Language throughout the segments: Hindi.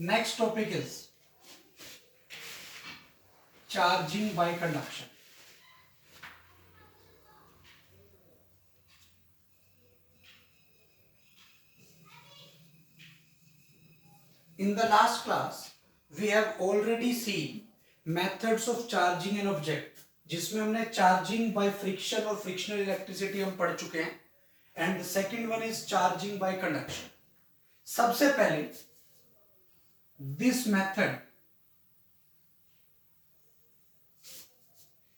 Next topic is charging by conduction. In the last class, we have already seen methods of charging an object, जिसमें हमने चार्जिंग बाय फ्रिक्शन और फ्रिक्शनल इलेक्ट्रिसिटी हम पढ़ चुके हैं. And the second one is charging by conduction. सबसे पहले this method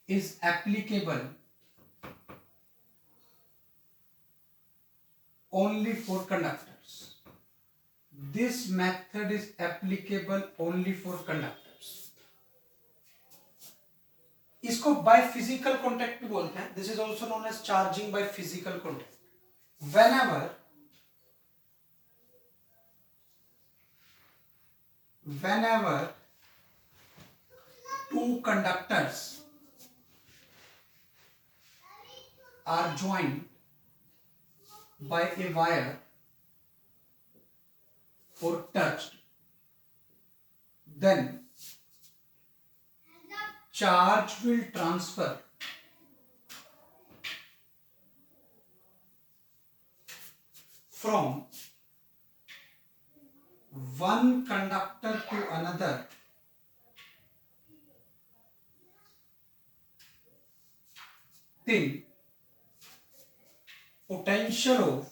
is applicable only for conductors. This method is applicable only for conductors. इसको by physical contact भी बोलते हैं. This is also known as charging by physical contact. Whenever two conductors are joined by a wire or touched, then charge will transfer from one conductor to another till potential of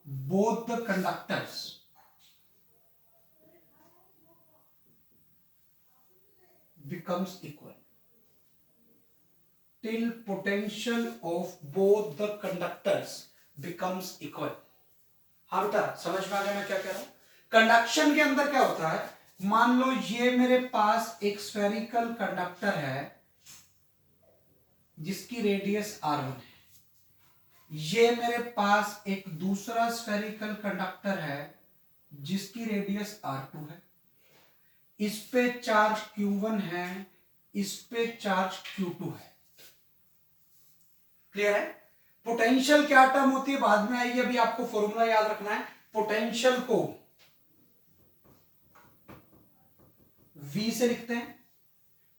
both the conductors becomes equal. Till potential of both the conductors becomes equal. हाँ बेटा, समझ में आ गया मैं क्या कह रहा हूं. कंडक्शन के अंदर क्या होता है, मान लो ये मेरे पास एक स्फेरिकल कंडक्टर है जिसकी रेडियस r1 है. ये मेरे पास एक दूसरा स्फेरिकल कंडक्टर है जिसकी रेडियस r2 है. इस पे चार्ज q1 है, इस पे चार्ज q2 है. क्लियर है. पोटेंशियल क्या टर्म होती है बाद में आएगी, अभी आपको फॉर्मूला याद रखना है. पोटेंशियल को v से लिखते हैं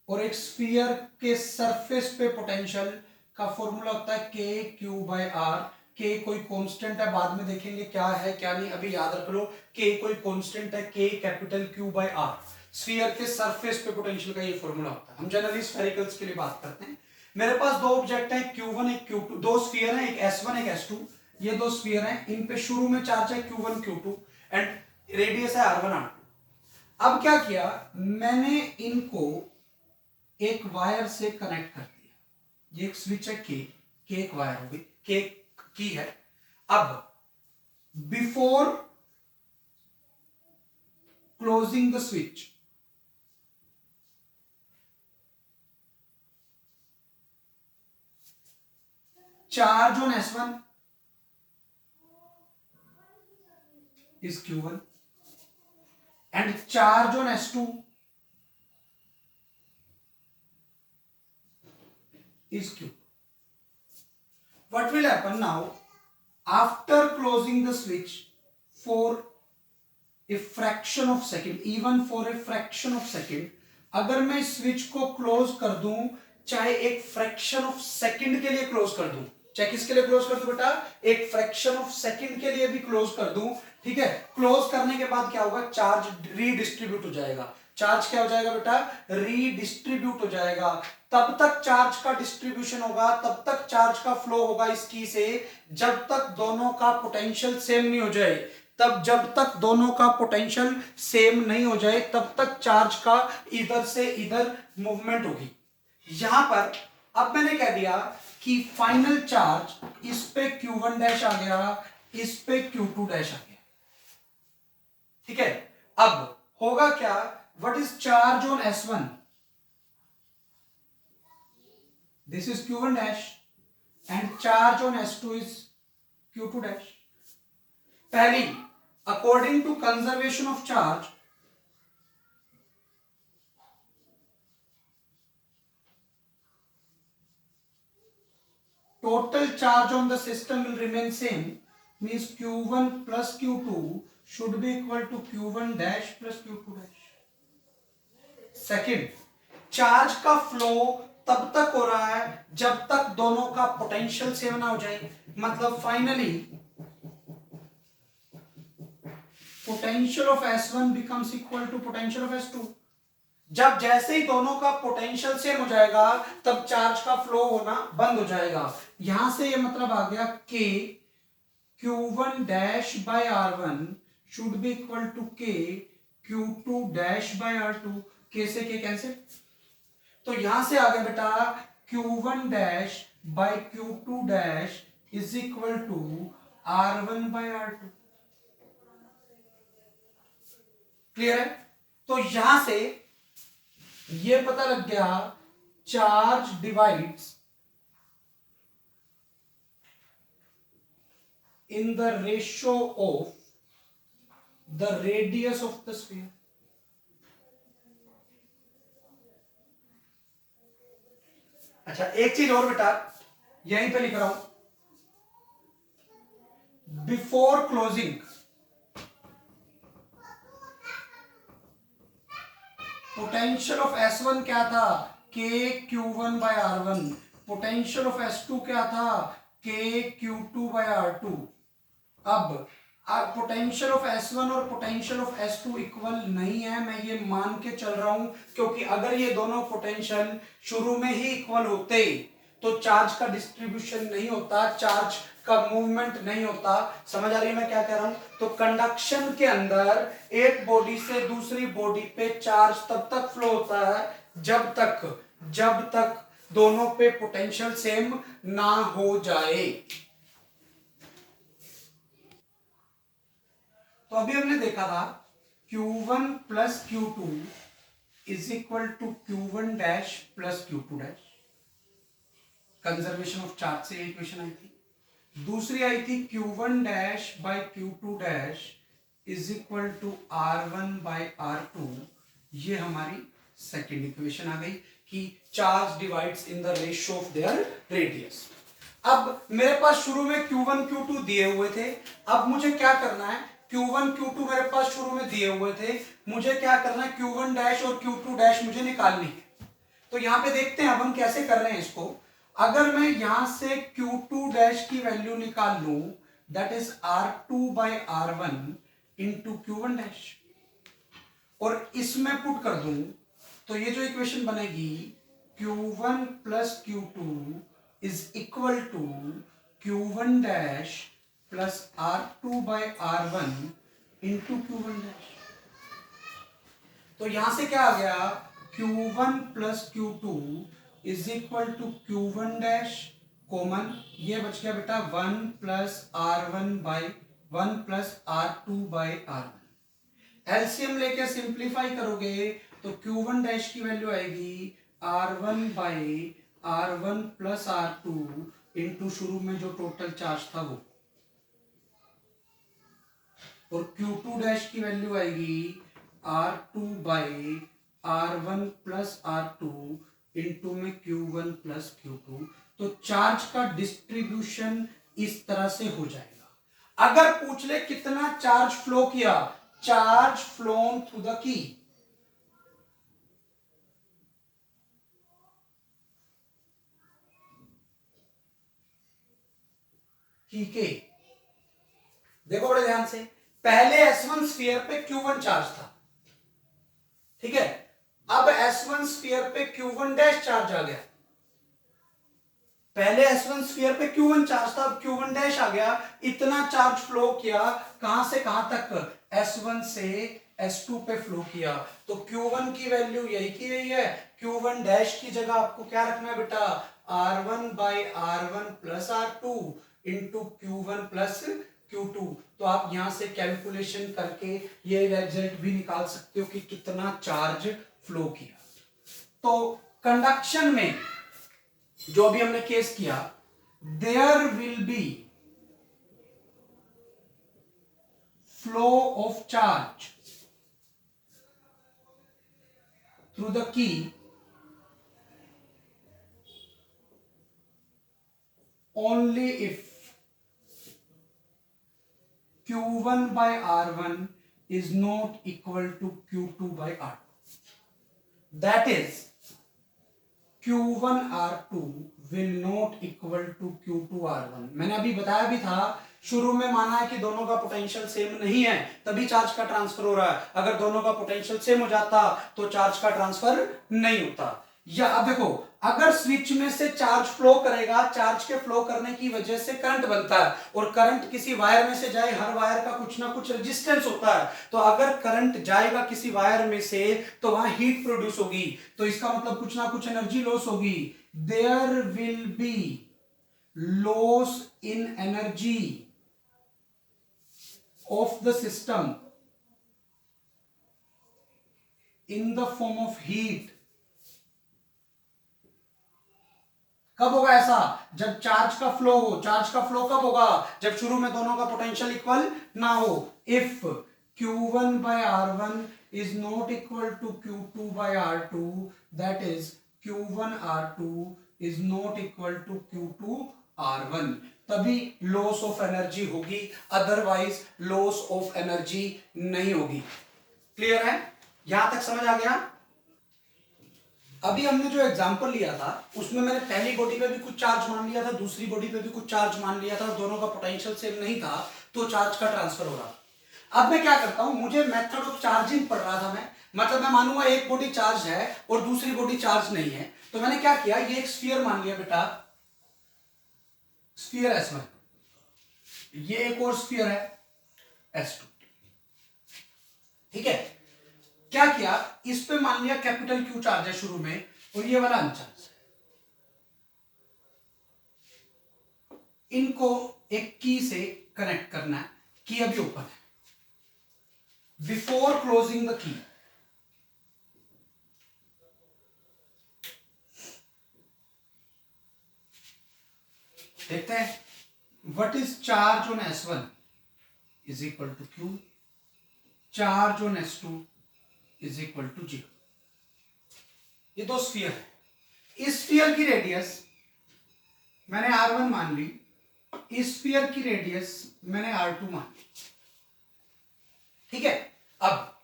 और एक स्फीयर के सरफेस पे पोटेंशियल का फॉर्मूला होता है के क्यू बाय आर. के कोई कांस्टेंट है, बाद में देखेंगे क्या है क्या नहीं, अभी याद रख लो के कोई कांस्टेंट है, के capital Q by R. Sphere के सरफेस पे पोटेंशियल का ये फॉर्मूला होता है. हम जनरली स्फेरिकल्स के लिए बात करते हैं. मेरे पास दो ऑब्जेक्ट है, Q1 एक Q2, दो स्फीयर है, एक S1 एक S2. ये दो स्फीयर हैं, इन पे शुरू में चार्ज है Q1 Q2 एंड रेडियस है R1 R2. अब क्या किया मैंने, इनको एक वायर से कनेक्ट कर दिया. ये एक स्विच है के एक वायर हो गई, के की है. अब before closing the switch charge on S1 is Q1 and charge on S2 is Q. What will happen now after closing the switch for a fraction of second, even for a fraction of second, अगर मैं इस स्विच को क्लोज कर दूं, चाहे एक फ्रैक्शन ऑफ सेकंड के लिए क्लोज कर दूं, चाहे किसके लिए क्लोज कर दूं बेटा, एक फ्रैक्शन ऑफ सेकंड के लिए भी क्लोज कर दूं. ठीक है. क्लोज करने के बाद क्या होगा, चार्ज रीडिस्ट्रीब्यूट हो जाएगा. चार्ज क्या हो जाएगा बेटा, रीडिस्ट्रीब्यूट हो जाएगा. तब तक चार्ज का डिस्ट्रीब्यूशन होगा, तब तक चार्ज का फ्लो होगा इस की से, जब तक दोनों का पोटेंशियल सेम नहीं हो जाए. जब तक दोनों का पोटेंशियल सेम नहीं हो जाए तब तक चार्ज का इधर से इधर मूवमेंट होगी. यहां पर अब मैंने कह दिया कि फाइनल चार्ज इस पे Q1 डैश आ गया, इस पे Q2 डैश आ गया. ठीक है. अब होगा क्या, what is charge on S1, this is Q1 dash and charge on S2 is Q2 dash. पहली, according to conservation of charge, total charge on the system will remain same. means q1 plus q2 should be equal to q1 dash plus q2 dash. Second, charge का फ्लो तब तक हो रहा है जब तक दोनों का पोटेंशियल सेम ना हो जाए, मतलब finally potential of S1 becomes equal to potential of S2. जब जैसे ही दोनों का पोटेंशियल सेम हो जाएगा तब चार्ज का फ्लो होना बंद हो जाएगा. यहां से ये मतलब आ गया K Q1 dash by R1 should be equal to K Q2 dash by R2. K से K कैंसिल, तो यहां से आ गया बेटा Q1 dash by Q2 dash is equal to R1 by R2. Clear है? तो यहां से ये पता लग गया charge divides in the ratio of the radius of the sphere. अच्छा, एक चीज और बेटा यहीं पे लिख रहा हूं, before closing potential of S1 क्या था, K Q1 bye R1. Potential of S2 क्या था, K Q2 बाय R2. अब पोटेंशियल ऑफ S1 और पोटेंशियल ऑफ S2 इक्वल नहीं है, मैं ये मान के चल रहा हूं, क्योंकि अगर ये दोनों पोटेंशियल शुरू में ही इक्वल होते तो चार्ज का डिस्ट्रीब्यूशन नहीं होता, चार्ज का मूवमेंट नहीं होता. समझ आ रही है मैं क्या कह रहा हूं? तो कंडक्शन के अंदर एक बॉडी से दूसरी बॉडी पे चार्ज तब तक फ्लो होता है जब तक दोनों पे पोटेंशियल सेम ना हो जाए. तो अभी हमने देखा था Q1 plus Q2 is equal to Q1 dash plus Q2 dash. Conservation of charge से इक्वेशन आई थी. दूसरी आई थी Q1 dash by Q2 dash is equal to R1 by R2. ये हमारी सेकेंड इक्वेशन आ गई कि charge divides in the ratio of their radius. अब मेरे पास शुरू में Q1 Q2 दिए हुए थे, अब मुझे क्या करना है, Q1 Q2 मेरे पास शुरू में दिए हुए थे, मुझे क्या करना है, Q1 डैश और Q2 डैश मुझे निकालनी है. तो यहां पे देखते हैं अब हम कैसे कर रहे हैं इसको. अगर मैं यहां से Q2 डैश की वैल्यू निकाल लूं, that is R2 by R1 into Q1 dash, और इसमें पुट कर दूं तो ये जो इक्वेशन बनेगी Q1 plus Q2 is equal to Q1 dash plus R2 by R1 into Q1 dash. तो यहां से क्या आ गया, Q1 plus Q2 is equal to Q1 dash common, ये बच गया बेटा 1 plus R1 by 1 plus R2 by R1. LCM लेके सिंप्लीफाई करोगे तो Q1 डैश की वैल्यू आएगी R1 bye R1 plus R2 into शुरू में जो टोटल चार्ज था वो, और Q2 डैश की वैल्यू आएगी R2 by R1 plus R2 into में Q1 प्लस Q2. तो चार्ज का डिस्ट्रीब्यूशन इस तरह से हो जाएगा. अगर पूछ ले कितना चार्ज फ्लो किया, चार्ज फ्लोन थ्रू द की, के देखो बड़े ध्यान से, पहले S1 स्फीयर पे Q1 चार्ज था, ठीक है. अब S1 स्फीयर पे Q1 डैश चार्ज आ गया. पहले S1 स्फीयर पे Q1 चार्ज था, अब Q1 डैश आ गया. इतना चार्ज फ्लो किया, कहां से कहां तक, S1 से S2 पे फ्लो किया. तो Q1 की वैल्यू यही की यही है. Q1 डैश की जगह आपको क्या रखना है बेटा, R1 bye R1 plus R2 into Q1 plus Q2. तो आप यहां से कैलकुलेशन करके ये रिजल्ट भी निकाल सकते हो कि कितना चार्ज फ्लो किया. तो कंडक्शन में जो भी हमने केस किया, there will be flow of charge through the key only if Q1 by R1 is not equal to Q2 by R2. That is Q1 R2 will not equal to Q2 R1. मैंने अभी बताया भी था, शुरू में माना है कि दोनों का पोटेंशियल सेम नहीं है तभी चार्ज का ट्रांसफर हो रहा है। अगर दोनों का पोटेंशियल सेम हो जाता तो चार्ज का ट्रांसफर नहीं होता। या अब देखो, अगर स्विच में से चार्ज फ्लो करेगा, चार्ज के फ्लो करने की वजह से करंट बनता है, और करंट किसी वायर में से जाए, हर वायर का कुछ ना कुछ रेजिस्टेंस होता है, तो अगर करंट जाएगा किसी वायर में से तो वहां हीट प्रोड्यूस होगी, तो इसका मतलब कुछ ना कुछ एनर्जी लॉस होगी। There will be loss in energy of the system in the form of heat. कब होगा ऐसा? जब चार्ज का फ्लो हो। चार्ज का फ्लो कब होगा? जब शुरू में दोनों का पोटेंशियल इक्वल ना हो। If Q1 by R1 is not equal to Q2 by R2, that is Q1 R2 is not equal to Q2 R1, तभी लॉस ऑफ एनर्जी होगी, अदरवाइज लॉस ऑफ एनर्जी नहीं होगी। क्लियर है? यहां तक समझ आ गया? अभी हमने जो एग्जांपल लिया था उसमें मैंने पहली बॉडी पे भी कुछ चार्ज मान लिया था, दूसरी बॉडी पे भी कुछ चार्ज मान लिया था, दोनों का पोटेंशियल सेम नहीं था तो चार्ज का ट्रांसफर हो रहा। अब मैं क्या करता हूं, मुझे मेथड ऑफ चार्जिंग पढ़ रहा था मैं, मतलब मैं मानूंगा एक बॉडी चार्ज है और दूसरी बॉडी चार्ज नहीं है, तो मैंने क्या किया, ये एक स्फीयर मान लिया बेटा, स्फीयर S1, ये एक और स्फीयर है S2, ठीक है। क्या किया, इस पे मान लिया कैपिटल Q चार्ज है शुरू में और ये वाला अनचार्ज है, इनको एक की से कनेक्ट करना है, की अभी ओपन है। बिफोर क्लोजिंग द की, देखते हैं what is charge on S1 is equal to Q, charge on S2 is equal to 0। ये दो स्फीयर है, इस स्फीयर की रेडियस मैंने R1 मान ली, इस स्फीयर की रेडियस मैंने R2 मान ली, ठीक है। अब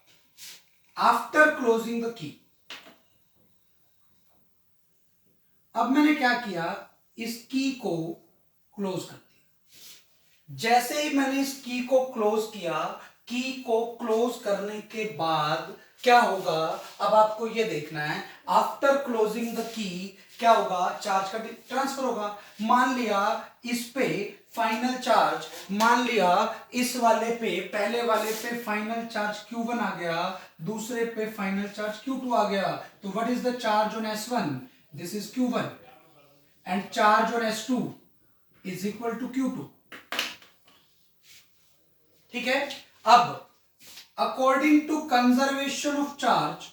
आफ्टर क्लोजिंग द की, अब मैंने क्या किया, इस की को क्लोज कर दिया। जैसे ही मैंने इस की को क्लोज किया, की को क्लोज करने के बाद क्या होगा, अब आपको ये देखना है, आफ्टर क्लोजिंग द की क्या होगा, चार्ज का ट्रांसफर होगा। मान लिया इस पे फाइनल चार्ज, मान लिया इस वाले पे, पहले वाले पे फाइनल चार्ज Q1 आ गया, दूसरे पे फाइनल चार्ज Q2 आ गया, तो what is the charge on S1, this is Q1, and charge on S2 is equal to Q2, ठीक है। अब according to conservation of charge,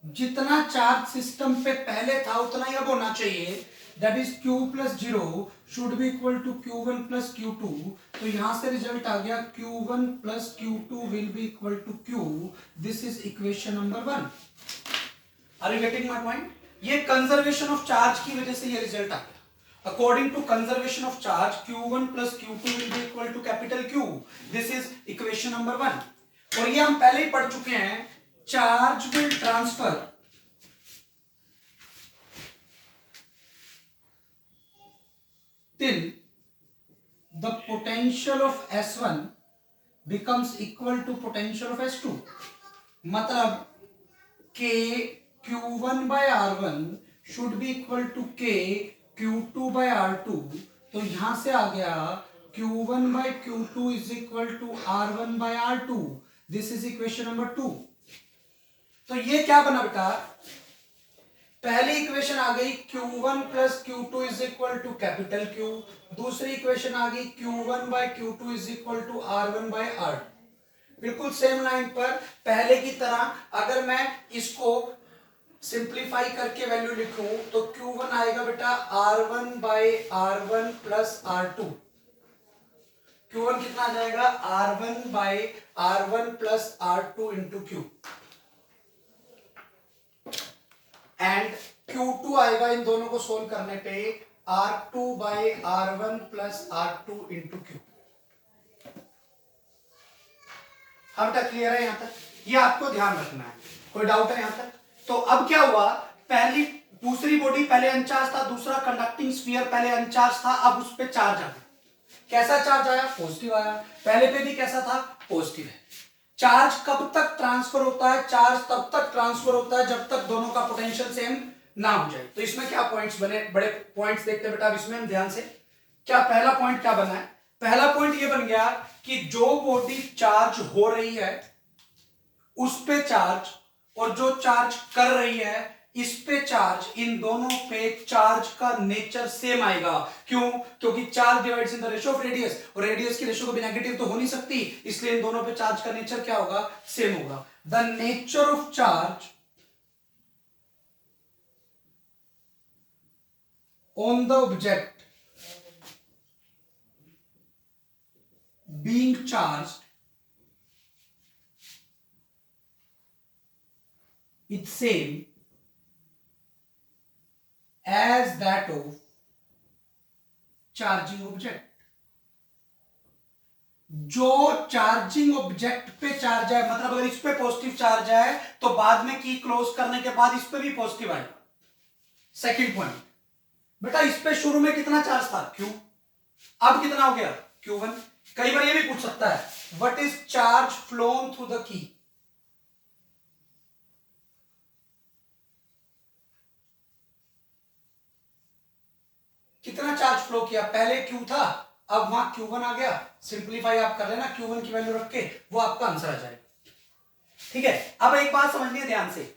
जितना चार्ज सिस्टम पे पहले था उतना ही अब होना चाहिए, that is Q plus 0 should be equal to Q1 plus Q2, तो यहां से रिजल्ट आ गया Q1 plus Q2 will be equal to Q, this is equation number 1। Are you getting my point? ये कंजर्वेशन ऑफ चार्ज की वजह से ये रिजल्ट आ गया। According to conservation of charge, Q1 plus Q2 will be equal to capital Q. This is equation number 1. और ये हम पहले ही पढ़ चुके हैं, charge will transfer till the potential of S1 becomes equal to potential of S2. मतलब K Q1 by R1 should be equal to K Q2 by R2, तो यहां से आ गया Q1 by Q2 is equal to R1 by R2, this is equation number 2। तो ये क्या बना बेटा, पहली इक्वेशन आ गई Q1 plus Q2 is equal to capital Q, दूसरी इक्वेशन आ गई Q1 by Q2 is equal to R1 by R2। बिल्कुल सेम लाइन पर पहले की तरह अगर मैं इसको सिंप्लीफाई करके वैल्यू लिखूं तो Q1 आएगा बेटा R1 by R1 plus R2, Q1 कितना आ जाएगा R1 by R1 plus R2 into Q, and Q2 आएगा इन दोनों को सोल्व करने पे R2 by R1 plus R2 into Q. अब तक क्लियर है? यहां तक ये आपको ध्यान रखना है, कोई डाउट है यहां तक? तो अब क्या हुआ, पहली दूसरी बॉडी पहले अनचार्ज था, दूसरा कंडक्टिंग स्फीयर पहले अनचार्ज था, अब उस पर चार्ज आ गया। कैसा चार्ज आया? पॉजिटिव आया। पहले पे भी कैसा था? पॉजिटिव है। चार्ज कब तक ट्रांसफर होता है? चार्ज तब तक ट्रांसफर होता है जब तक दोनों का पोटेंशियल सेम ना हो जाए। तो इसमें क्या पॉइंट्स बने? बड़े पॉइंट्स देखते हैं बेटा अब इसमें हम ध्यान से। क्या पहला पॉइंट क्या बना है? पहला पॉइंट ये बन गया कि जो बॉडी चार्ज हो रही है उस पे चार्ज, और जो चार्ज कर रही है इस पे चार्ज, इन दोनों पे चार्ज का नेचर सेम आएगा। क्यों? क्योंकि charge divides in the ratio of radius, और रेडियस की रेशियो कभी नेगेटिव तो हो नहीं सकती, इसलिए इन दोनों पे चार्ज का नेचर क्या होगा? सेम होगा। The nature of charge on the object being charged is same as that of charging object। जो चार्जिंग ऑब्जेक्ट पे चार्ज है, मतलब अगर इस पे पॉजिटिव चार्ज है तो बाद में की क्लोज करने के बाद इस पे भी पॉजिटिव आएगा। सेकंड पॉइंट बेटा, इस पे शुरू में कितना चार्ज था? Q। अब कितना हो गया? Q1। कई बार ये भी पूछ सकता है, what is charge phloem through the की? कितना चार्ज फ्लो किया? पहले Q था, अब वहां Q1 आ गया। सिंप्लीफाई आप कर लेना, Q1 की वैल्यू रख के, वो आपका आंसर आ जाएगा। ठीक है, अब एक बात समझिए ध्यान से,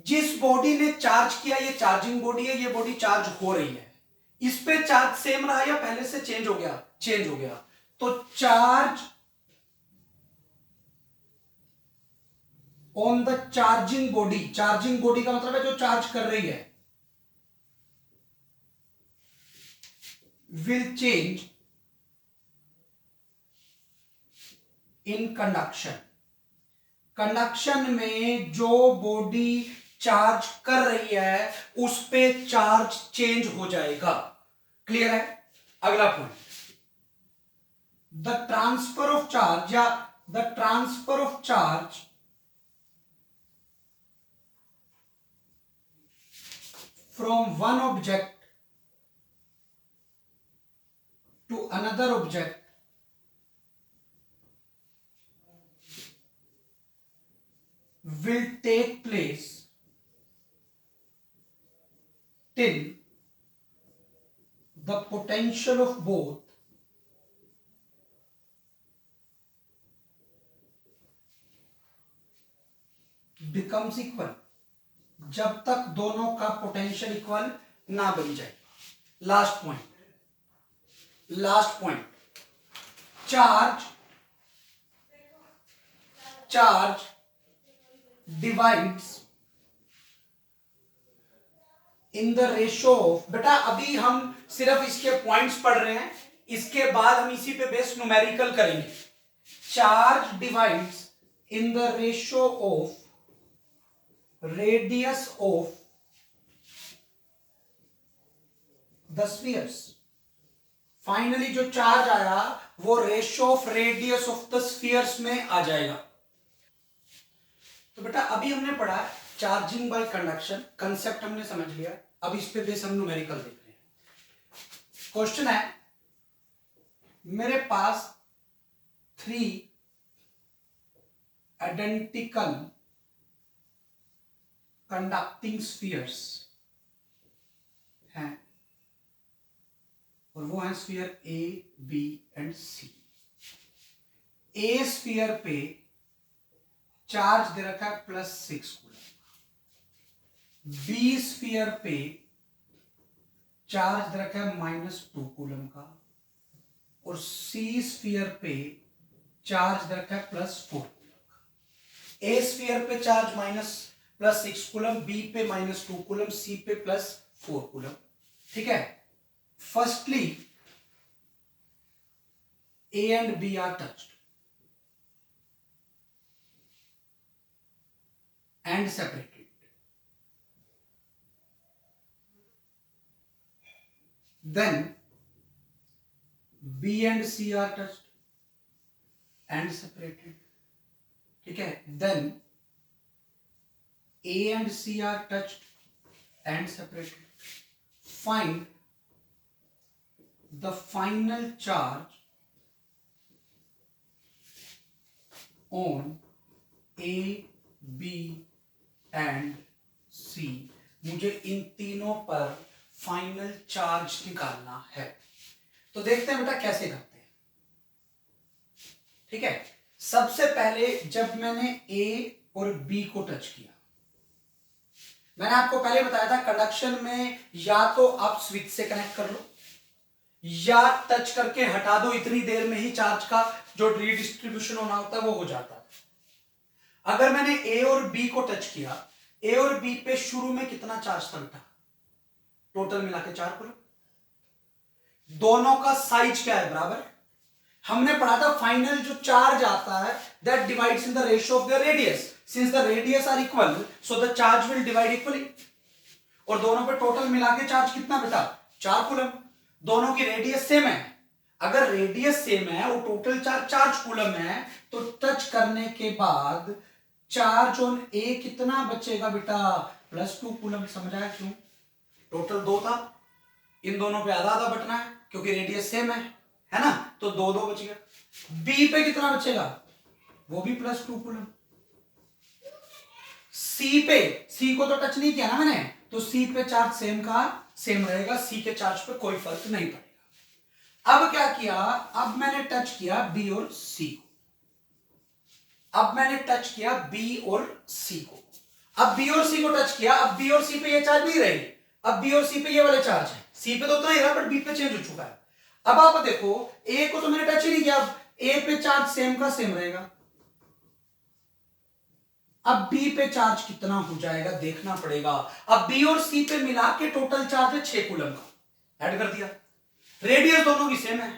जिस बॉडी ने चार्ज किया ये चार्जिंग बॉडी है, ये बॉडी चार्ज हो रही है, इस पे चार्ज सेम रहा या पहले से चेंज हो गया? चेंज हो गया। तो charge on the charging body, charging body का मतलब है जो चार्ज कर रही है, will change in conduction. Conduction में जो बॉडी चार्ज कर रही है उस पे चार्ज चेंज हो जाएगा। क्लियर है? अगला point, the transfer of charge या the transfer of charge from one object to another object will take place till the potential of both becomes equal। जब तक दोनों का पोटेंशियल इक्वल ना बन जाए। Last point, last point, charge charge divides in the ratio of, बेटा अभी हम सिर्फ इसके पॉइंट्स पढ़ रहे हैं, इसके बाद हम इसी पे बेस न्यूमेरिकल करेंगे। Charge divides in the ratio of radius of the spheres. Finally जो चार्ज आया वो ratio of radius of the spheres में आ जाएगा। तो बेटा अभी हमने पढ़ा चार्जिंग बाय कंडक्शन, कंसेप्ट हमने समझ लिया। अब इस पे बेस हम न्यूमेरिकल देख रहे हैं। क्वेश्चन है, मेरे पास 3 आइडेंटिकल कंडक्टिंग स्फीयर्स हैं, और वो हैं sphere A, B and C. A sphere पे चार्ज दे रखा है +6 कूलम। बी स्फीयर पे चार्ज दे रखा है -2 कूलम का, और सी स्फीयर पे चार्ज दे रखा है +4 कूलम का। ए स्फीयर पे चार्ज +6 कूलम, बी पे -2 कूलम, सी पे +4 कूलम। ठीक है, firstly A and B are touched and separated। then B and C are touched and separated. ठीक है, then A and C are touched and separated. Find the final charge on A, B and C. मुझे इन तीनों पर फाइनल चार्ज निकालना है। तो देखते हैं बेटा कैसे करते हैं। ठीक है, सबसे पहले जब मैंने A और B को टच किया, मैंने आपको पहले बताया था कंडक्शन में या तो आप स्विच से कनेक्ट कर लो या टच करके हटा दो, इतनी देर में ही चार्ज का जो रीडिस्ट्रीब्यूशन होना होता है वो हो जाता है। अगर मैंने A और B को टच किया, A और B पे शुरू में कितना चार्ज था बेटा? टोटल मिला के 4 कूलम। दोनों का साइज क्या है? बराबर। हमने पढ़ा था फाइनल जो चार्ज आता है that divides in the ratio of the radius, since the radius are equal so the charge will divide equally. और दोनों पे टोटल मिला के चार्ज कितना बेटा? 4 कूलम। दोनों की रेडियस सेम है। अगर रेडियस सेम है और टोटल चार्ज 4 कूलम है तो टच करने के बाद चार्ज ऑन ए कितना बचेगा बेटा? +2 कूलम। समझ आया क्यों? टोटल 2 था, इन दोनों पे आधा आधा बटना है क्योंकि रेडियस सेम है ना, तो 2 बच गया। बी पे कितना बचेगा? वो भी +2 कूलम। सी पे, सी को तो टच नहीं किया ना मैंने, तो सी पे चार्ज सेम का सेम रहेगा, सी के चार्ज पे कोई फर्क नहीं पड़ेगा। अब क्या किया? अब मैंने टच किया बी और सी को। अब मैंने टच किया बी और सी को। अब बी और सी को टच किया, अब बी और सी पे ये चार्ज नहीं रहेगी, अब बी और सी पे ये वाले चार्ज है। सी पे तो उतना ही रहा बट बी पे चेंज हो चुका है। अब आप देखो ए को तो मैंने टच ही नहीं किया, अब ए पे चार्ज सेम का सेम रहेगा। अब बी पे चार्ज कितना हो जाएगा देखना पड़ेगा। अब बी और सी पे मिला के टोटल चार्ज है 6 कूलम का, ऐड कर दिया। रेडियस दोनों की सेम है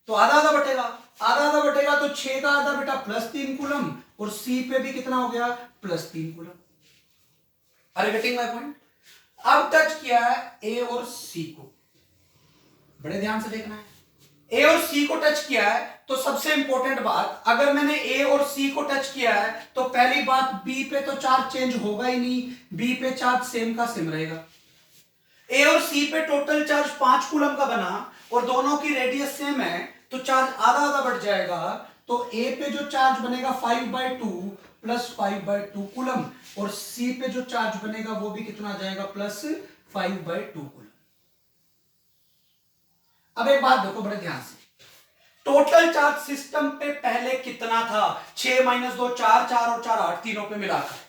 तो आधा आधा बटेगा, आधा आधा बटेगा तो 6 का आधा बेटा +3 कूलम, और सी पे भी कितना हो गया? +3 coulomb. Are you getting my point? अब टच किया है ए और सी को, बड़े ध्यान से देखना है। ए और सी को टच किया है तो सबसे इंपॉर्टेंट बात, अगर मैंने ए और सी को टच किया है तो पहली बात बी पे तो चार्ज चेंज होगा ही नहीं, बी पे चार्ज सेम का सेम रहेगा। ए और सी पे टोटल चार्ज 5 कूलम का बना और दोनों की रेडियस सेम है तो चार्ज आधा आधा बढ़ जाएगा। तो ए पे जो चार्ज बनेगा 5/2 + 5/2 कूलम, और सी पे जो चार्ज बनेगा वो भी कितना आ जाएगा? +5/2 कूलम। अब एक बात देखो बड़े ध्यान से, टोटल चार्ज सिस्टम पे पहले कितना था? 6 - 2 4, 4 और 4 8, तीनों पे मिलाकर।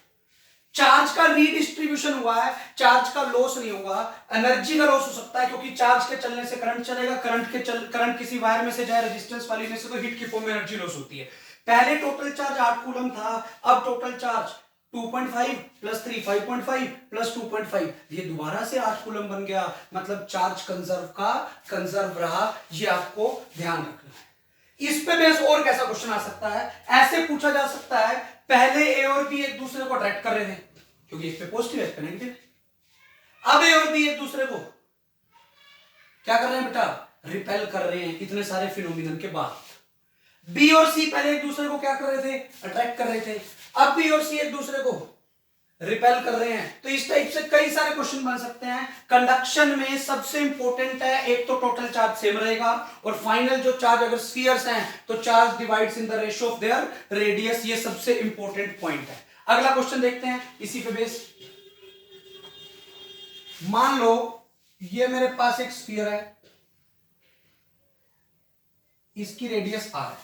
चार्ज का रीडिस्ट्रीब्यूशन हुआ है, चार्ज का लॉस नहीं हुआ। एनर्जी का लॉस हो सकता है क्योंकि चार्ज के चलने से करंट चलेगा, करंट किसी वायर में से जाए रेजिस्टेंस वाली में से तो हीट की फॉर्म में एनर्जी लॉस होती है। पहले टोटल चार्ज 8 कूलम था, अब टोटल चार्ज 2.5 + 3 5.5 + 2.5, ये दोबारा से 8 कूलम बन गया। मतलब चार्ज कंजर्व रहा, ये आपको ध्यान रखना है। इस पे बेस और कैसा क्वेश्चन आ सकता है? ऐसे पूछा जा सकता है, पहले ए और बी एक दूसरे को अट्रैक्ट कर रहे थे क्योंकि एक पे पॉजिटिव एक पे नेगेटिव, अब ए और बी एक दूसरे को क्या कर रहे हैं बेटा? रिपेल कर रहे हैं। इतने सारे फिनोमिनन के बाद बी और सी पहले एक दूसरे को क्या कर रहे थे? अट्रैक्ट कर रहे थे। अब बी और सी एक दूसरे को रिपेल कर रहे हैं। तो इस टाइप से कई सारे क्वेश्चन बन सकते हैं। कंडक्शन में सबसे इंपॉर्टेंट है, एक तो टोटल चार्ज सेम रहेगा और फाइनल जो चार्ज, अगर स्फीयर्स हैं तो charge divides in the ratio of their radius. ये सबसे इंपॉर्टेंट पॉइंट है। अगला क्वेश्चन देखते हैं इसी पे बेस। मान लो ये मेरे पास एक स्फीयर है, इसकी रेडियस r है,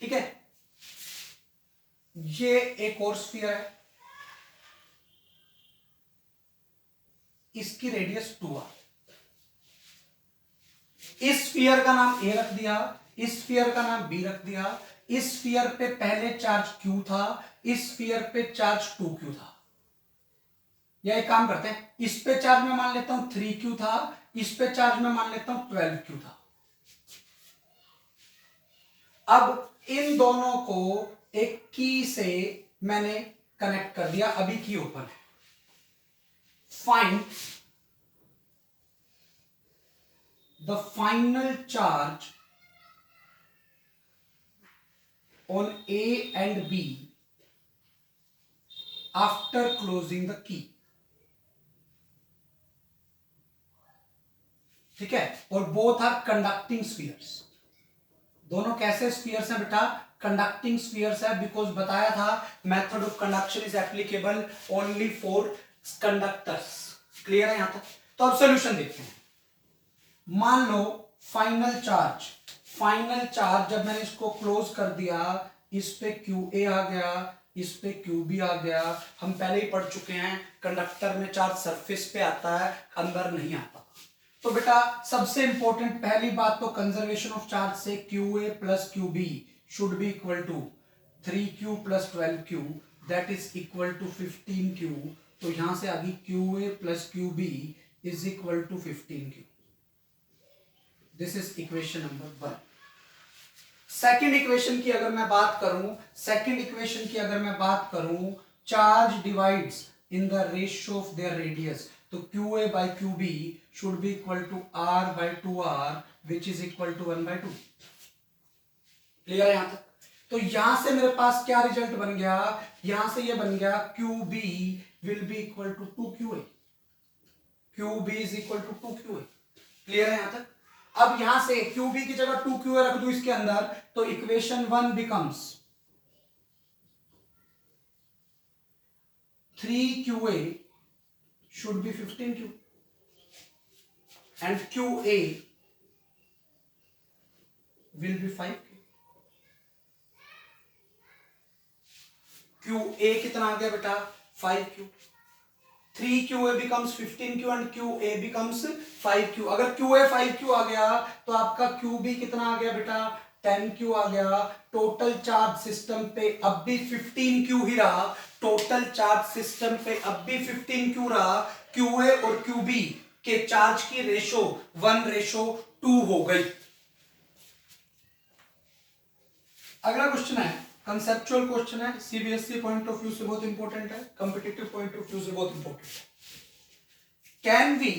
ठीक है। ये एक और स्फीयर है, इसकी रेडियस 2r। इस स्फीयर का नाम a रख दिया, इस स्फीयर का नाम b रख दिया। इस स्फीयर पे पहले चार्ज q था, इस स्फीयर पे चार्ज 2q था। या एक काम करते हैं, इस पे चार्ज में मान लेता हूं 3q था, इस पे चार्ज में मान लेता हूं 12q था। अब इन दोनों को एक की से मैंने कनेक्ट कर दिया, अभी की ओपन है। Find the final charge on A and B after closing the key. ठीक है, और बोथ आर कंडक्टिंग स्फीयर्स। दोनों कैसे स्फीयर्स हैं बेटा? कंडक्टिंग स्फीयर्स है, बिकॉज बताया था method of conduction is applicable only for conductors. Clear है यहां तक? तो अब सोल्यूशन देखते हैं। मान लो फाइनल चार्ज जब मैंने इसको क्लोज कर दिया, इस पे QA आ गया, इस पे QB आ गया। हम पहले ही पढ़ चुके हैं कंडक्टर में चार्ज सरफेस पे आता है, अंदर नहीं आता। तो बेटा सबसे इंपॉर्टेंट पहली बात तो कंजर्वेशन ऑफ चार्ज से QA plus QB should be equal to 3Q plus 12Q that is equal to 15Q। तो यहां से आगे QA plus QB is equal to 15Q। This is equation number 1। Second equation की अगर मैं बात करूं, charge divides in the ratio of their radius, तो QA by QB should be equal to R by 2R which is equal to 1 by 2। Clear है यहां तक? तो यहां से मेरे पास क्या रिजल्ट बन गया? यहां से ये बन गया QB will be equal to 2QA। QB is equal to 2QA। Clear है यहां तक? अब यहां से QB की जगह 2QA रख दूं इसके अंदर, तो equation 1 becomes 3QA should be 15Q and QA will be 5Q। QA कितना आ गया बेटा? 5Q। 3QA becomes 15Q and QA becomes 5Q। अगर QA 5Q आ गया तो आपका QB कितना आ गया बेटा? 10Q आ गया। टोटल चार्ज सिस्टम पे अब भी 15Q ही रहा। टोटल चार्ज सिस्टम पे अब भी 15Q रहा। QA और QB के चार्ज की रेशो 1:2 हो गई। अगला क्वेश्चन है कंसेप्चुअल क्वेश्चन है, सीबीएसई पॉइंट ऑफ व्यू से बहुत इंपॉर्टेंट है, कॉम्पिटिटिव पॉइंट ऑफ व्यू से बहुत इंपॉर्टेंट है। Can we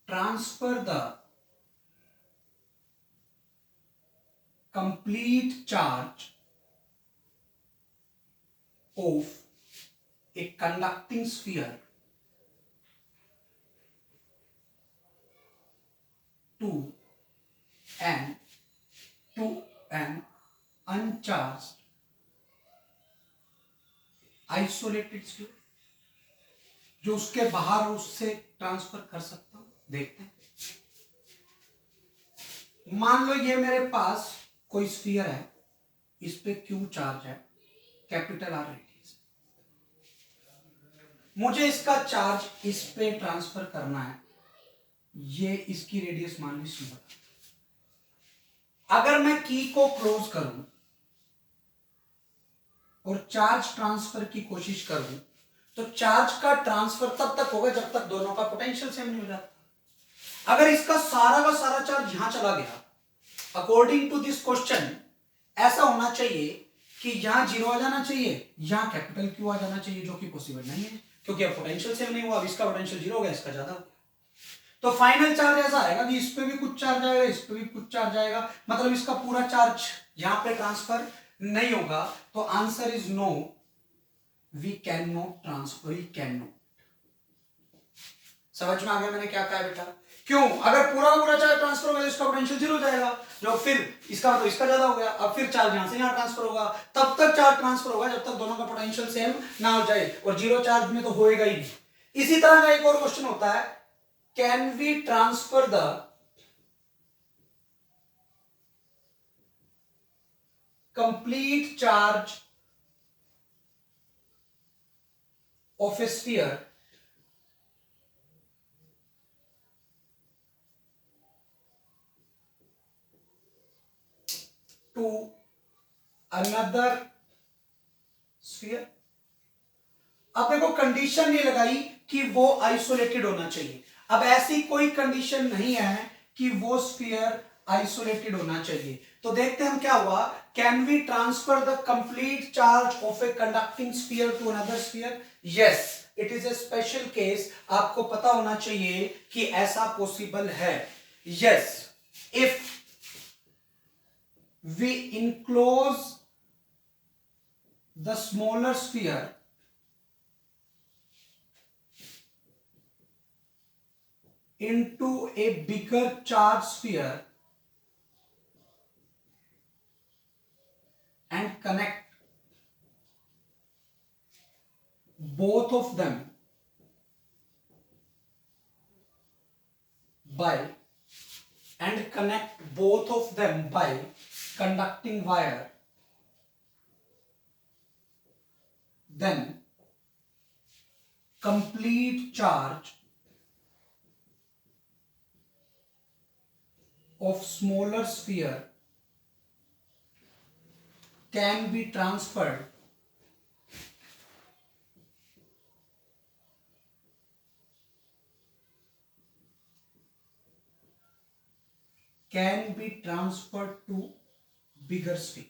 transfer the complete charge of a conducting sphere to an uncharged isolated sphere, जो उसके बाहर उससे ट्रांसफर कर सकता हूं। देखते हैं, मान लो ये मेरे पास कोई स्फीयर है, इस पे Q चार्ज है, कैपिटल R रेडियस। मुझे इसका चार्ज इस पे ट्रांसफर करना है, ये इसकी रेडियस मान ली C। अगर मैं की को क्लोज करूं और चार्ज ट्रांसफर की कोशिश करूं, तो चार्ज का ट्रांसफर तब तक होगा जब तक दोनों का पोटेंशियल सेम नहीं हो जाता। अगर इसका सारा का सारा चार्ज यहां चला गया, अकॉर्डिंग टू दिस क्वेश्चन ऐसा होना चाहिए कि यहां 0 आ जाना चाहिए, यहां कैपिटल Q आ जाना चाहिए, जो कि पॉसिबल नहीं है क्योंकि अब पोटेंशियल सेम नहीं हुआ। अब इसका पोटेंशियल 0 हो गया, इसका ज्यादा हो गया। तो फाइनल चार्ज ऐसा आएगा कि इस पे भी कुछ चार्ज आएगा, इस पे भी कुछ चार्ज आएगा, मतलब इसका पूरा चार्ज यहां पे ट्रांसफर नहीं होगा। तो answer is no, we can not transfer, we can not. समझ में आ गया मैंने क्या कहा बेटा? क्यों? अगर पूरा चार्ज ट्रांसफर होगा तो इसका पोटेंशियल 0 हो जाएगा, जो फिर इसका तो इसका ज्यादा हो गया। अब फिर चार्ज यहां से यहां ट्रांसफर होगा, तब तक चार्ज ट्रांसफर होगा जब तक दोनों का पोटेंशियल सेम ना हो जाए, और 0 चार्ज में तो होएगा ही नहीं। इसी तरह का एक और क्वेश्चन होता है, can we transfer the complete charge of a sphere to another sphere. अब देखो कंडीशन नहीं लगाई कि वो आइसोलेटेड होना चाहिए। अब ऐसी कोई कंडीशन नहीं है कि वो स्फीयर आइसोलेटेड होना चाहिए। तो देखते हैं हम क्या हुआ। Can we transfer the complete charge of a conducting sphere to another sphere? Yes, it is a special case, आपको पता होना चाहिए कि ऐसा पॉसिबल है। Yes, if we enclose the smaller sphere into a bigger charge sphere and connect both of them by conducting wire, then complete charge of smaller sphere can be transferred to bigger sphere।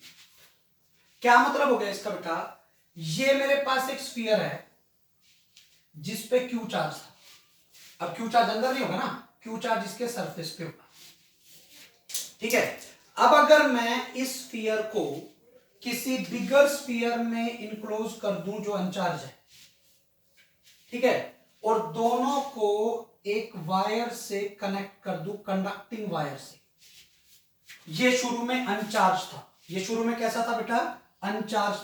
क्या मतलब हो गया इसका बेटा? ये मेरे पास एक स्फीयर है जिस पे क्यू चार्ज था। अब क्यू चार्ज अंदर नहीं होगा ना, क्यू चार्ज इसके सरफेस पे होगा। ठीक है, अब अगर मैं इस स्फीयर को किसी बिगर स्फीयर में इनक्लोज कर दूं जो अनचार्ज है, ठीक है, और दोनों को एक वायर से कनेक्ट कर दूं, कंडक्टिंग वायर से। ये शुरू में अनचार्ज था, ये शुरू में कैसा था बेटा? अनचार्ज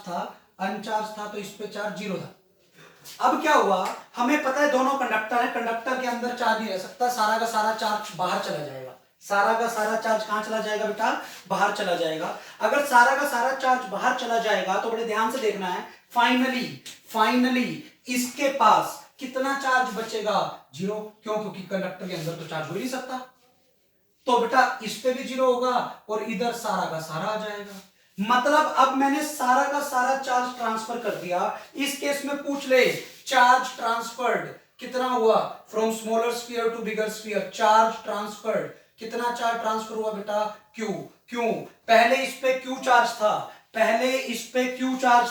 था तो इस पे चार्ज 0 था। अब क्या हुआ, हमें पता है दोनों कंडक्टर है, कंडक्टर के अंदर चार्ज नहीं रह सकता, सारा का सारा चार्ज बाहर चला जाएगा। सारा का सारा चार्ज कहां चला जाएगा बेटा? बाहर चला जाएगा। अगर सारा का सारा चार्ज बाहर चला जाएगा तो बड़े ध्यान से देखना है, फाइनली इसके पास कितना चार्ज बचेगा? 0। क्यों? क्योंकि कंडक्टर के अंदर तो चार्ज हो ही नहीं सकता, तो बेटा इस पे भी 0 होगा और इधर सारा का सारा आ जाएगा। मतलब अब मैंने सारा का सारा चार्ज ट्रांसफर कर दिया। इस केस में पूछ ले, चार्ज ट्रांसफर्ड कितना हुआ? From smaller sphere to bigger sphere, charge transferred, कितना चार्ज ट्रांसफर हुआ बेटा? क्यू। क्यों? पहले इस पे क्यू चार्ज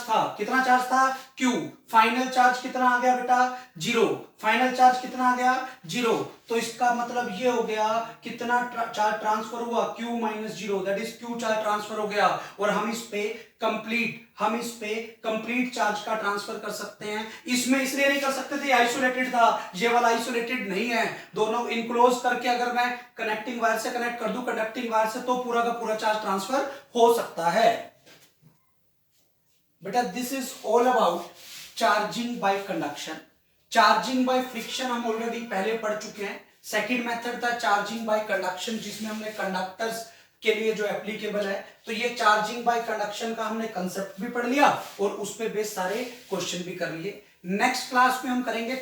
था, कितना चार्ज था? क्यू। फाइनल चार्ज कितना आ गया बेटा? 0। फाइनल चार्ज कितना आ गया? 0। तो इसका मतलब ये हो गया, कितना चार्ज ट्रांसफर हुआ? Q minus 0, that is Q charge transfer हो गया। और हम इस पे कंप्लीट चार्ज का ट्रांसफर कर सकते हैं। इसमें इसलिए नहीं कर सकते थे, आइसोलेटेड था, ये वाला आइसोलेटेड नहीं है। दोनों इनक्लोज करके अगर मैं कनेक्टिंग वायर से कनेक्ट कर दूं, कंडक्टिंग वायर से, तो पूरा का पूरा चार्ज ट्रांसफर हो सकता है। बेटा this is all about charging by conduction. Charging by friction हम ऑलरेडी पहले पढ़ चुके हैं। सेकंड मेथड था चार्जिंग बाय कंडक्शन, जिसमें हमने कंडक्टर्स के लिए जो एप्लीकेबल है, तो ये चार्जिंग बाय कंडक्शन का हमने कंसेप्ट भी पढ़ लिया और उस पे बेस सारे क्वेश्चन भी कर लिए। नेक्स्ट क्लास में हम करेंगे